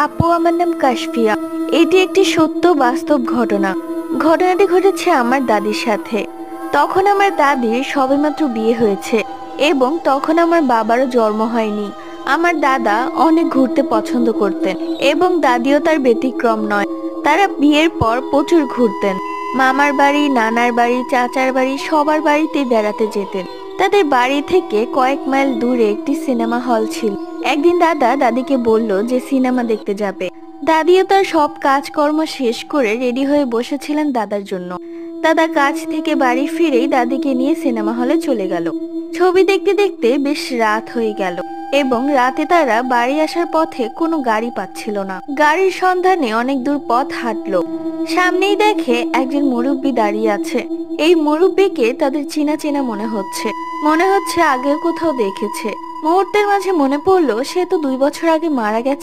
আপু, আমার নাম কাশফিয়া। এটি একটি সত্য বাস্তব ঘটনা। ঘটনাটি ঘটেছে আমার দাদির সাথে। তখন আমার দাদির সবেমাত্র বিয়ে হয়েছে এবং তখন আমার বাবারও জন্ম হয়নি। আমার দাদা অনেক ঘুরতে পছন্দ করতেন এবং দাদিও তার ব্যতিক্রম নয়। তারা বিয়ের পর প্রচুর ঘুরতেন। মামার বাড়ি, নানার বাড়ি, চাচার বাড়ি, সবার বাড়িতে বেড়াতে যেতেন। তাদের বাড়ি থেকে কয়েক মাইল দূরে একটি সিনেমা হল ছিল। একদিন দাদা দাদিকে বলল যে সিনেমা দেখতে যাবে। দাদিও তার সব কাজকর্ম শেষ করে রেডি হয়ে বসেছিলেন দাদার জন্য। দাদা কাজ থেকে বাড়ি ফিরেই দাদিকে নিয়ে সিনেমা হলে চলে গেল। ছবি দেখতে দেখতে বেশ রাত হয়ে গেল এবং রাতে তারা বাড়ি আসার পথে কোনো গাড়ি পাচ্ছিল না। গাড়ির সন্ধানে অনেক দূর পথ হাঁটলো। সামনেই দেখে একজন মুরব্বি দাঁড়িয়ে আছে। এই মুরব্বিকে তাদের চেনা চেনা মনে হচ্ছে আগেও কোথাও দেখেছে। মুহূর্তের মাঝে মনে পড়লো সে তো 2 বছর আগে মারা গেছে।